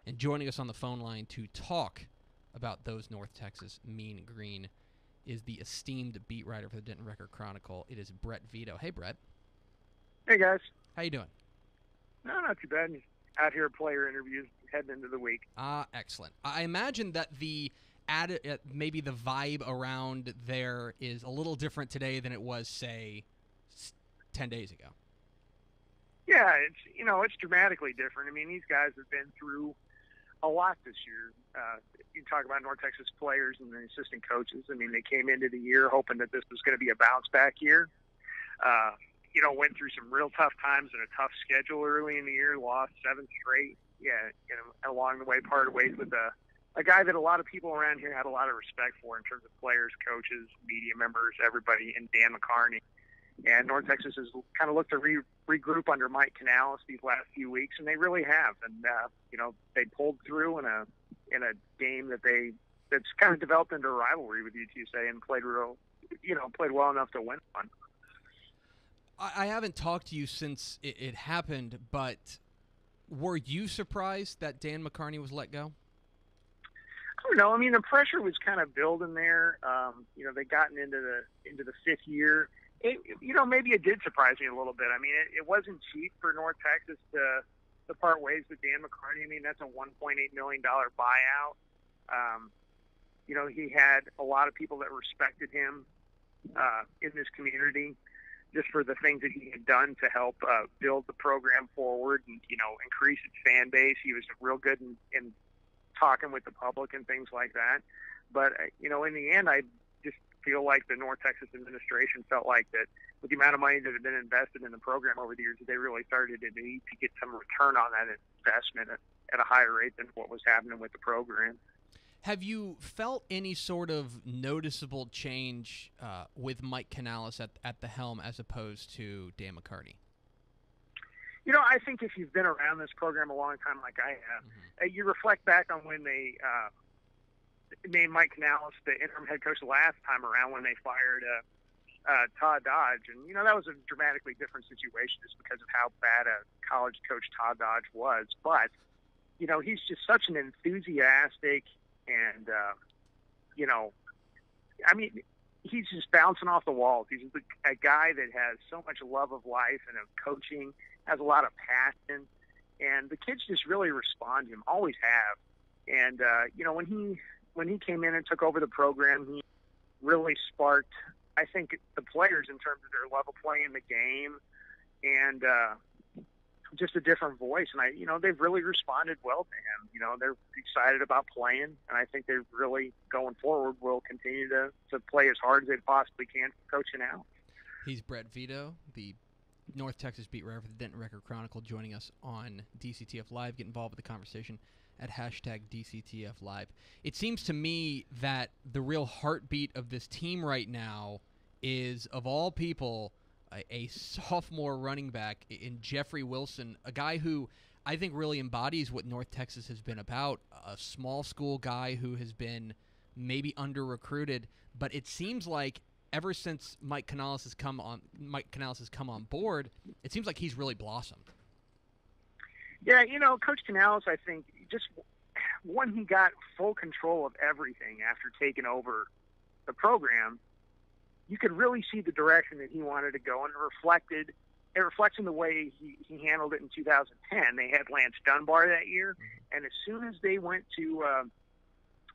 And joining us on the phone line to talk about those North Texas Mean Green is the esteemed beat writer for the Denton Record-Chronicle. It is Brett Vito. Hey, Brett. Hey, guys. How you doing? No, not too bad. Just out here at player interviews heading into the week. Excellent. I imagine that maybe the vibe around there is a little different today than it was, say, 10 days ago. Yeah, it's dramatically different. I mean, these guys have been through a lot this year. You talk about North Texas players and the assistant coaches. I mean, they came into the year hoping that this was going to be a bounce-back year. Went through some real tough times and a tough schedule early in the year, lost 7 straight. Yeah, along the way, parted ways with a guy that a lot of people around here had a lot of respect for in terms of players, coaches, media members, everybody, and Dan McCarney. And North Texas has kind of looked to regroup under Mike Canales these last few weeks, and they really have. And they pulled through in a game that's kind of developed into a rivalry with UTSA and played well enough to win one. I haven't talked to you since it happened, but were you surprised that Dan McCarney was let go? I don't know. I mean, the pressure was kind of building there. They gotten into the fifth year. Maybe it did surprise me a little bit. I mean, it wasn't cheap for North Texas to part ways with Dan McCarney. I mean, that's a $1.8 million buyout. He had a lot of people that respected him in this community just for the things that he had done to help build the program forward and, increase its fan base. He was real good in talking with the public and things like that. But, in the end, I just feel like the North Texas administration felt like that with the amount of money that had been invested in the program over the years, they really started to need to get some return on that investment at a higher rate than what was happening with the program. Have you felt any sort of noticeable change with Mike Canales at the helm as opposed to Dan McCarney? I think if you've been around this program a long time like I have, you reflect back on when they named Mike Canales the interim head coach the last time around when they fired Todd Dodge. And, that was a dramatically different situation just because of how bad a college coach Todd Dodge was. But, he's just such an enthusiastic and, he's just bouncing off the walls. He's a guy that has so much love of life and of coaching, has a lot of passion, and the kids just really respond to him, always have. And, when he came in and took over the program, he really sparked, I think, the players in terms of their love of playing the game and just a different voice. And, they've really responded well to him. They're excited about playing, and I think they're really, going forward, will continue to play as hard as they possibly can coaching out. He's Brett Vito, the North Texas beat writer for the Denton Record-Chronicle, joining us on DCTF Live. Get involved with the conversation at hashtag DCTF Live. It seems to me that the real heartbeat of this team right now is, of all people, a sophomore running back in Jeffrey Wilson, a guy who I think really embodies what North Texas has been about, a small school guy who has been maybe under-recruited, but it seems like ever since Mike Canales has come on board, it seems like he's really blossomed. Yeah, Coach Canales, I think, just when he got full control of everything after taking over the program, you could really see the direction that he wanted to go, and it reflects in the way he handled it in 2010. They had Lance Dunbar that year, and as soon as they went to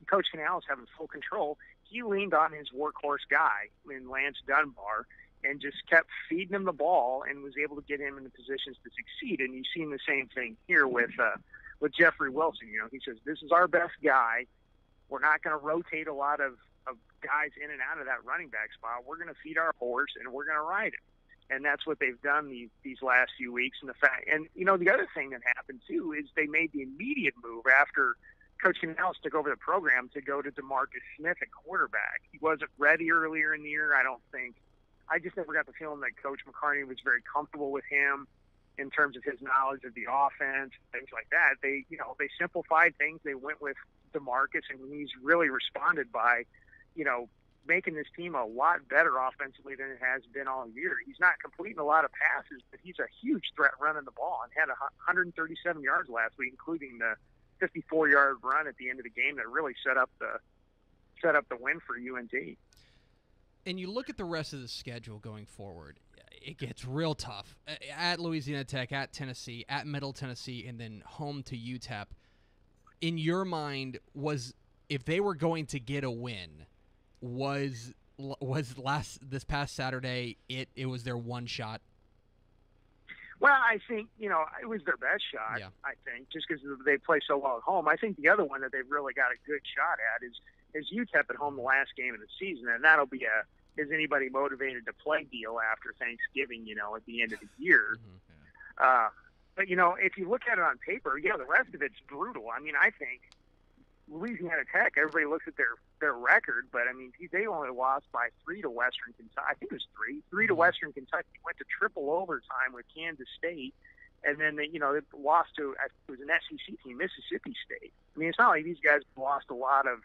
Coach Canales having full control, he leaned on his workhorse guy in Lance Dunbar and just kept feeding him the ball and was able to get him into positions to succeed. And you've seen the same thing here with Jeffrey Wilson. He says, this is our best guy. We're not going to rotate a lot of guys in and out of that running back spot. We're going to feed our horse, and we're going to ride it. And that's what they've done these last few weeks. And the other thing that happened, too, is they made the immediate move after Coach Canales took over the program to go to DeMarcus Smith at quarterback. He wasn't ready earlier in the year, I don't think. I just never got the feeling that Coach McCarney was very comfortable with him in terms of his knowledge of the offense, things like that. They simplified things. They went with DeMarcus, and he's really responded by, making this team a lot better offensively than it has been all year. He's not completing a lot of passes, but he's a huge threat running the ball and had 137 yards last week, including the 54-yard run at the end of the game that really set up the win for UNT. And you look at the rest of the schedule going forward, it gets real tough. At Louisiana Tech, at Tennessee, at Middle Tennessee, and then home to UTEP. In your mind, if they were going to get a win, was this past Saturday it was their one shot? Well, I think, it was their best shot, yeah. I think, just because they play so well at home. I think the other one that they've really got a good shot at is UTEP at home the last game of the season, and that'll be is anybody motivated to play deal after Thanksgiving, at the end of the year. Mm-hmm. But, if you look at it on paper, the rest of it's brutal. I mean, I think Louisiana Tech, everybody looks at their record, but, I mean, they only lost by 3 to Western Kentucky. I think it was 3 to Western Kentucky, went to triple overtime with Kansas State, and then they lost to, it was an SEC team, Mississippi State. I mean, it's not like these guys lost a lot of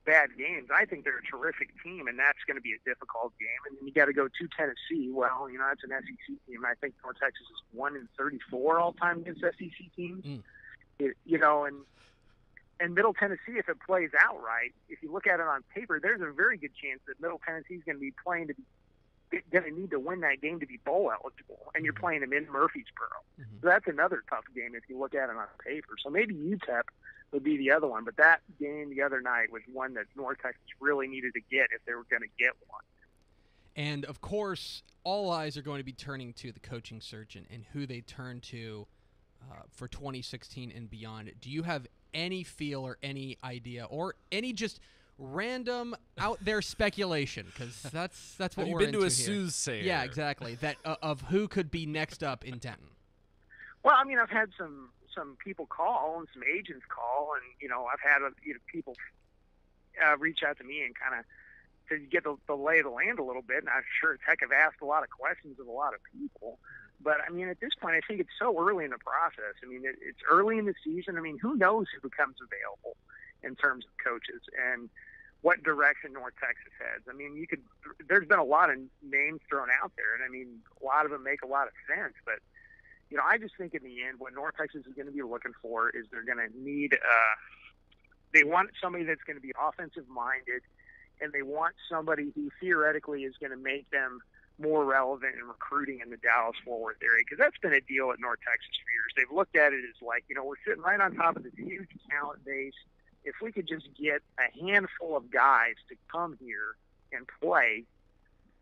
bad games. I think they're a terrific team, and that's going to be a difficult game. And then you got to go to Tennessee. Well, that's an SEC team. I think North Texas is 1-34 all-time against SEC teams. And Middle Tennessee, if it plays out right, if you look at it on paper, there's a very good chance that Middle Tennessee is going to be going to need to win that game to be bowl eligible, and you're playing them in Murfreesboro. Mm-hmm. So that's another tough game if you look at it on paper. So maybe UTEP would be the other one, but that game the other night was one that North Texas really needed to get if they were going to get one. And, of course, all eyes are going to be turning to the coaching search and who they turn to for 2016 and beyond. Do you have any feel or any idea or any just random out there speculation? Because that's what Have you we're been into to a here. soothsayer? Yeah, exactly. That of who could be next up in Denton. Well, I mean, I've had some people call and some agents call, and I've had people reach out to me and kind of to get the lay of the land a little bit. And I'm sure Tech have asked a lot of questions of a lot of people. But, I mean, at this point, I think it's so early in the process. I mean, it's early in the season. I mean, who knows who becomes available in terms of coaches and what direction North Texas heads. I mean, there's been a lot of names thrown out there, and, I mean, a lot of them make a lot of sense. But, I just think in the end what North Texas is going to be looking for is they're going to need they want somebody that's going to be offensive-minded, and they want somebody who theoretically is going to make them more relevant in recruiting in the Dallas-Fort Worth area, because that's been a deal at North Texas for years. They've looked at it as like, we're sitting right on top of this huge talent base. If we could just get a handful of guys to come here and play,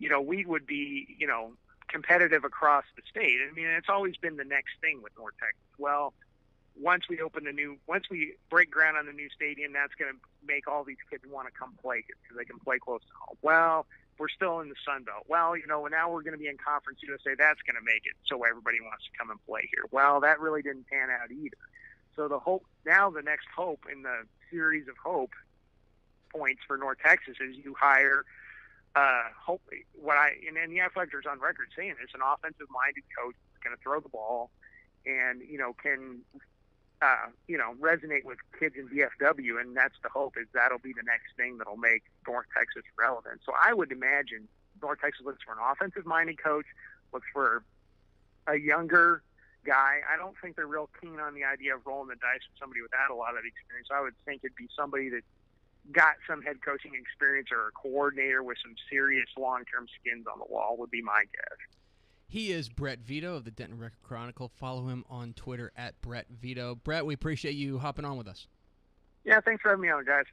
we would be, competitive across the state. I mean, it's always been the next thing with North Texas. Well, once we break ground on the new stadium, that's going to make all these kids want to come play here because they can play close to home. Well, we're still in the Sun Belt. Well, now we're going to be in Conference USA. That's going to make it so everybody wants to come and play here. Well, that really didn't pan out either. So the next hope in the series of hope points for North Texas is you hire and the Athletics on record saying it's an offensive-minded coach that's going to throw the ball and can resonate with kids in DFW, and that's the hope, is that'll be the next thing that'll make North Texas relevant. So I would imagine North Texas looks for an offensive-minded coach, looks for a younger guy. I don't think they're real keen on the idea of rolling the dice with somebody without a lot of experience. I would think it'd be somebody that got some head coaching experience or a coordinator with some serious long-term skins on the wall would be my guess. He is Brett Vito of the Denton Record-Chronicle. Follow him on Twitter at Brett Vito. Brett, we appreciate you hopping on with us. Yeah, thanks for having me on, guys.